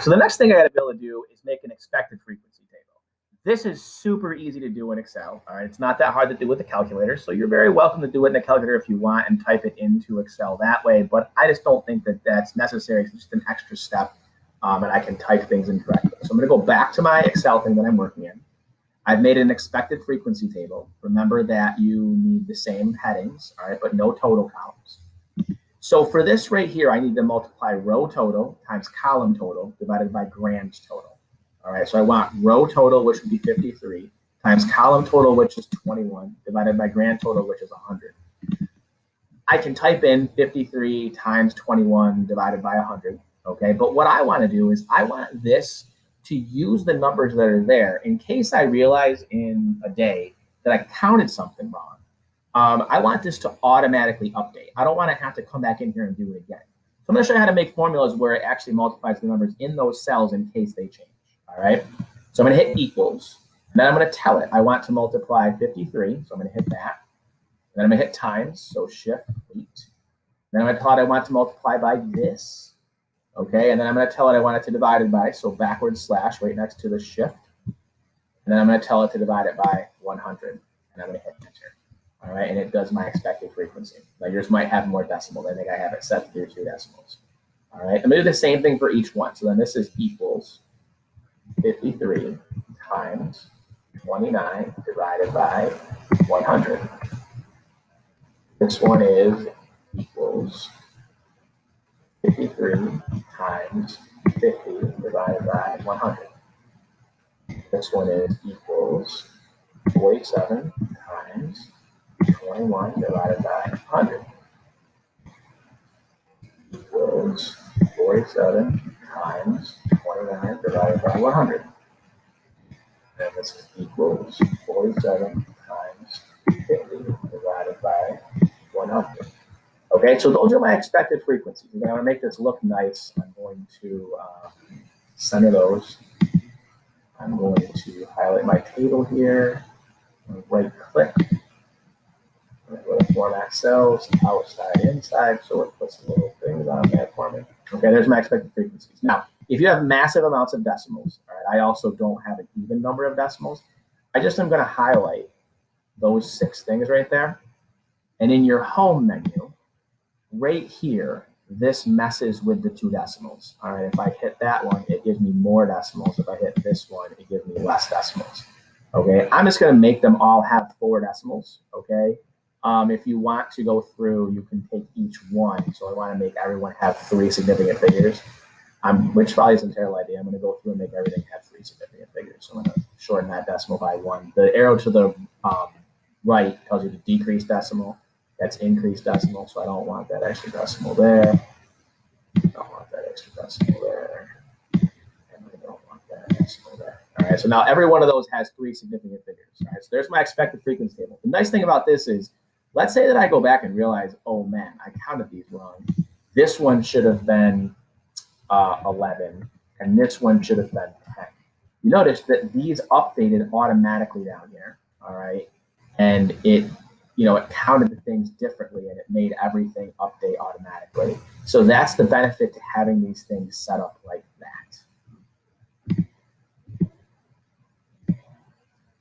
So the next thing I got to be able to do is make an expected frequency table. This is super easy to do in Excel. All right, it's not that hard to do with the calculator. So you're very welcome to do it in the calculator if you want and type it into Excel that way. But I just don't think that that's necessary. It's just an extra step, and I can type things in directly. So I'm going to go back to my Excel thing that I'm working in. I've made an expected frequency table. Remember that you need the same headings, all right, but no total columns. So for this right here, I need to multiply row total times column total divided by grand total. All right, so I want row total, which would be 53, times column total, which is 21, divided by grand total, which is 100. I can type in 53 times 21 divided by 100, okay? But what I want to do is I want this to use the numbers that are there in case I realize in a day that I counted something wrong. I want this to automatically update. I don't want to have to come back in here and do it again. So I'm going to show you how to make formulas where it actually multiplies the numbers in those cells in case they change. All right. So I'm going to hit equals. And then I'm going to tell it I want to multiply 53. So I'm going to hit that. And then I'm going to hit times. So shift complete. Then I'm going to tell it I want to multiply by this. Okay. And then I'm going to tell it I want it to divide it by. So backward slash right next to the shift. And then I'm going to tell it to divide it by 100. And I'm going to hit enter. All right, and it does my expected frequency. Now yours might have more decimals. I think I have it set to 2 decimals. All right, I'm gonna do the same thing for each one. So then this is equals 53 times 29 divided by 100. This one is equals 53 times 50 divided by 100. This one is equals 47 times 21 divided by 100 equals 47 times 29 divided by 100. And this equals 47 times 50 divided by 100. Okay, so those are my expected frequencies. I'm going to make this look nice. I'm going to center those. I'm going to highlight my table here. Right click. Go to format cells, outside, inside, so it puts little things on there for me. Okay, there's my expected frequencies. Now, if you have massive amounts of decimals, all right, I also don't have an even number of decimals. I just am going to highlight those 6 things right there. And in your home menu, right here, this messes with the 2 decimals. All right, if I hit that one, it gives me more decimals. If I hit this one, it gives me less decimals. Okay, I'm just going to make them all have 4 decimals. Okay. If you want to go through, you can take each one. So I want to make everyone have 3 significant figures, which probably is a terrible idea. I'm going to go through and make everything have 3 significant figures. So I'm going to shorten that decimal by 1. The arrow to the right tells you the decreased decimal. That's increased decimal. So I don't want that extra decimal there. I don't want that extra decimal there. And I don't want that decimal there. All right. So now every one of those has 3 significant figures. All right. So there's my expected frequency table. The nice thing about this is, let's say that I go back and realize, oh man, I counted these wrong. This one should have been 11, and this one should have been 10. You notice that these updated automatically down here, all right? And it counted the things differently, and it made everything update automatically. So that's the benefit to having these things set up like